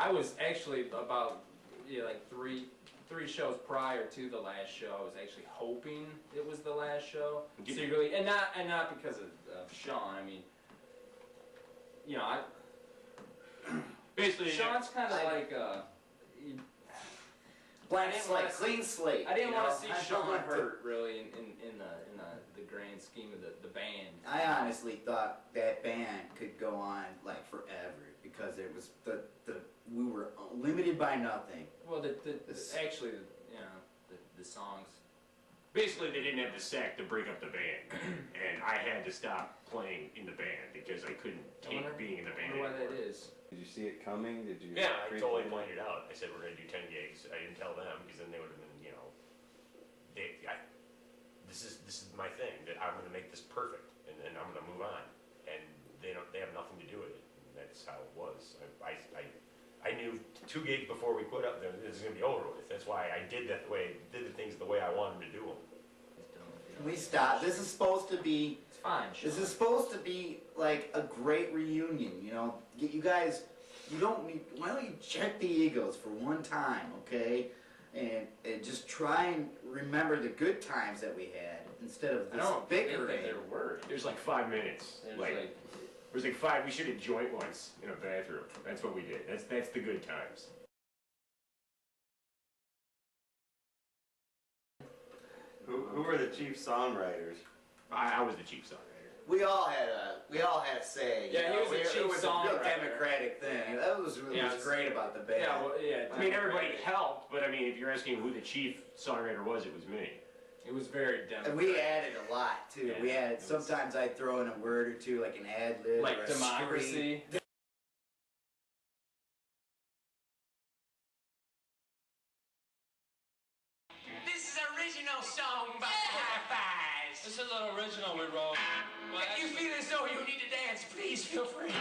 I was actually about like three shows prior to the last show. I was actually hoping it was the last show, secretly, and not because of Sean. I mean, basically Sean's kind of like blank slate, clean slate. I didn't want to see Sean hurt really in the grand scheme of the band. I honestly thought that band could go on like forever because it was we were limited by nothing. Well, actually, the songs. Basically, they didn't have the sack to break up the band, and I had to stop playing in the band because I couldn't take being in the band. I wonder why that is. Did you see it coming? Did you? Yeah, I totally pointed out. I said we're going to do 10 gigs. I didn't tell them because then they would have been, this is my thing that I'm going to make this perfect, and then I'm going to move on, and they have nothing to do with it. And that's how it was. I knew 2 gigs before we put up. This is going to be over with. That's why I did the things the way I wanted to do them. We stopped. This is supposed to be. It's fine. Sean. This is supposed to be like a great reunion. You guys. You don't need. Why don't you check the egos for one time, okay? And just try and remember the good times that we had instead of this bickering. There's like 5 minutes. There's like 5. We should have joint once in a bathroom. That's what we did. That's the good times. Who were the chief songwriters? I was the chief songwriter. We all had a say. Yeah, he was the chief It was a songwriter. real democratic thing. That was great about the band. Yeah, well, yeah. I mean, everybody helped, but I mean, if you're asking who the chief songwriter was, it was me. It was very democratic. And we added a lot too. Yeah, we added. Sometimes I'd throw in a word or two, like an ad lib, like or a democracy. scream. This is an original song by the Hi-Fis. This is an original we wrote. Well, If you feel as though you need to dance, please feel free.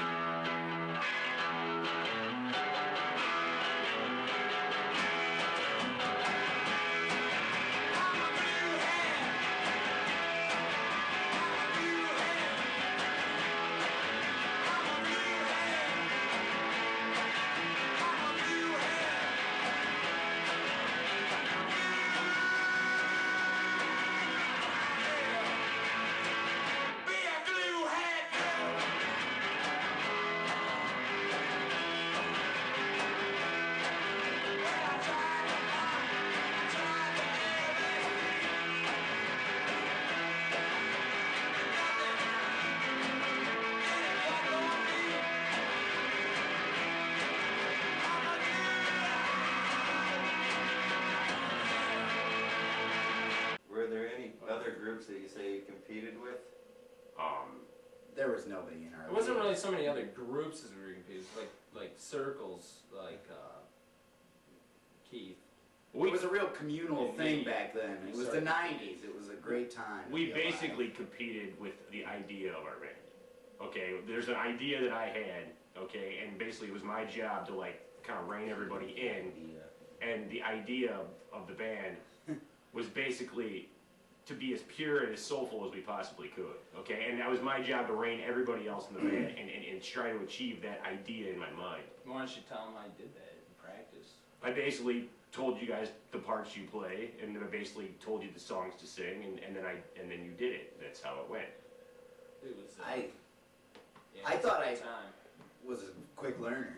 Were there any other groups that you say you competed with? There was nobody in our. It wasn't really so many other groups as we were competing. Like circles, like Keith. It was a real communal thing back then. It was the '90s. It was a great time. We basically competed with the idea of our band. Okay, there's an idea that I had, okay, and basically it was my job to like kind of rein everybody in. And the idea of the band was basically to be as pure and as soulful as we possibly could, okay? And that was my job to rein everybody else in the band and try to achieve that idea in my mind. Why don't you tell them I did that in practice? I basically told you guys the parts you play, and then I basically told you the songs to sing, and then you did it. That's how it went. It was. I thought I time. was a quick learner.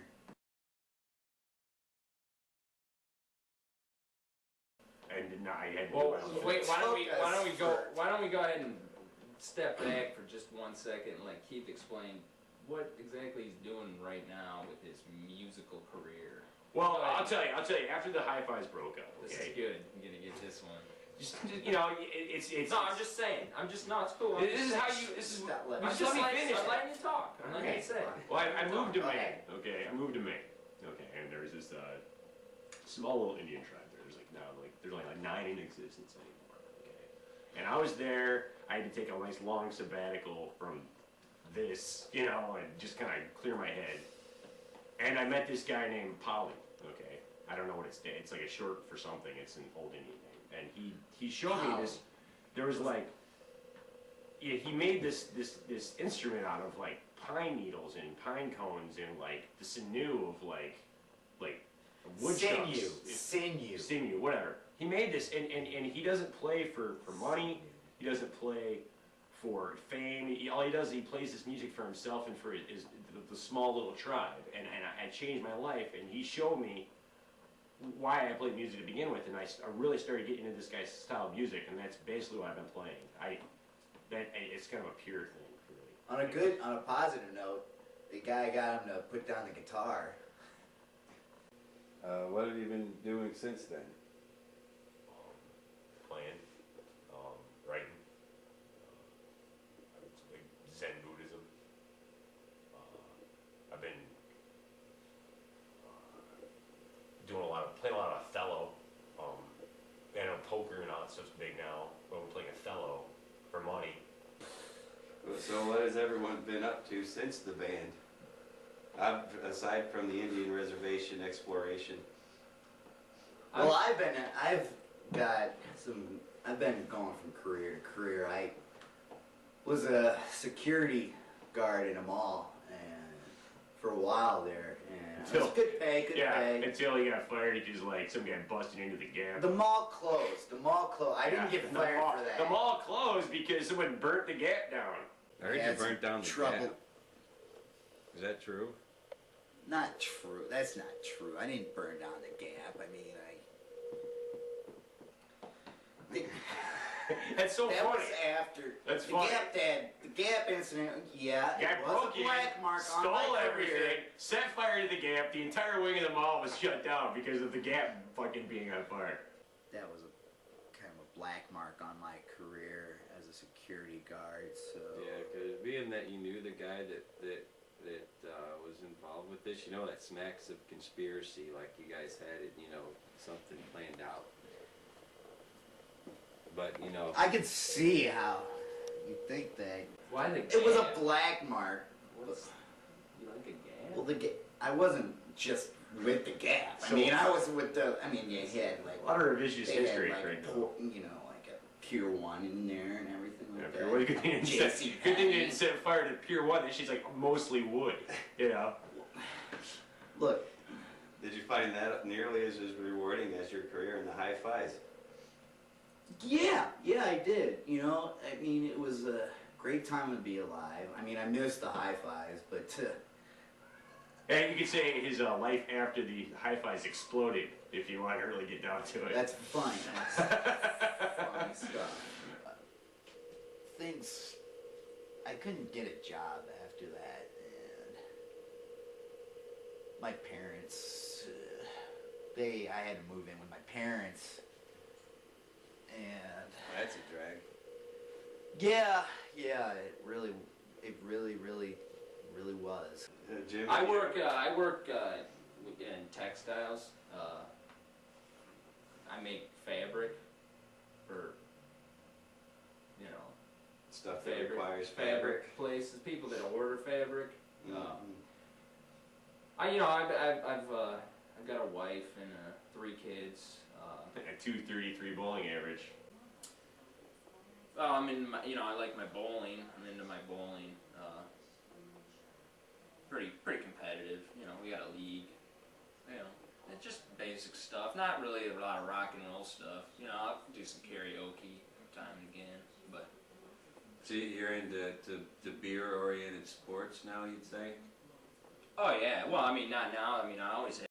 And I had. Well, wait. Why don't we go ahead and step back for just 1 second and let Keith explain what exactly he's doing right now with his musical career. Well, I'll tell you. After the Hi-Fis broke up, okay. This is good. I'm gonna get this one. It's. No, I'm just saying. It's cool. This is how you. This is. Let I'm Just just let me finish. I'm letting you talk. I'm letting you say. Well, I moved to Maine. Okay. Okay, I moved to Maine. Okay, and there's this small little Indian tribe there. There's only like 9 in existence anymore. Okay, and I was there. I had to take a nice long sabbatical from this, and just kind of clear my head. And I met this guy named Polly. Okay, I don't know what it's. It's like a short for something. It's an old Indian name. And he showed me this. There was like. He made this instrument out of like pine needles and pine cones and like the sinew of like like wood chunks. Sinew. Whatever. He made this, and he doesn't play for money. He doesn't play for fame. All he does is he plays this music for himself and for the small little tribe. And I changed my life, and he showed me why I played music to begin with, and I really started getting into this guy's style of music, and that's basically what I've been playing. It's kind of a pure thing for me. On a positive note, the guy got him to put down the guitar. What have you been doing since then? Playing, writing, Zen Buddhism. I've been playing a lot of Othello. I know poker and all that stuff's big now, but we're playing Othello for money. So what has everyone been up to since the band? Aside from the Indian reservation exploration. Well, I've been going from career to career. I was a security guard in a mall, and for a while there, and it was good pay. Until he got fired because like some guy busted into the Gap. The mall closed. I didn't get fired for that. The mall closed because someone burnt the Gap down. I heard you burnt down the trouble. Gap. Is that true? Not true. That's not true. I didn't burn down the Gap. I mean, That's so that funny. was after That's the funny. The Gap incident. Yeah, Guy it was broke a in, black mark on stole my everything, career. set fire to the Gap. The entire wing of the mall was shut down because of the Gap fucking being on fire. That was a kind of a black mark on my career as a security guard. So Yeah, because being that you knew the guy that was involved with this, that smacks of conspiracy, like you guys had it, something planned out. But, I could see how you think that. Why the Gap? It was a black mark. You like a Gap? Well, I wasn't just with the Gap. I mean, I was with you had like A lot of revisionist they had, history like, right now. like a Pier 1 in there and everything like that. Well, good thing you didn't set fire to Pier 1. That shit's like mostly wood, Look, did you find that nearly as rewarding as your career in the high fives? yeah, I did. I mean, it was a great time to be alive. I mean, I missed the high fives, but And you could say his life after the hi-fis exploded, if you want to really get down to it. that's funny. That's funny stuff. I couldn't get a job after that, and my parents, I had to move in with my parents, and That's a drag. yeah, it really was. Jim? I work in textiles. I make fabric for, Stuff that requires fabric. places, people that order fabric. Mhm. I've got a wife and 3 kids. A 233 bowling average. I'm in my, I like my bowling. I'm into my bowling. Pretty competitive. We got a league. It's just basic stuff. Not really a lot of rock and roll stuff. I'll do some karaoke from time and again, but. So you're into beer-oriented sports now, you'd say? Oh yeah. Well, I mean, not now. I mean, I always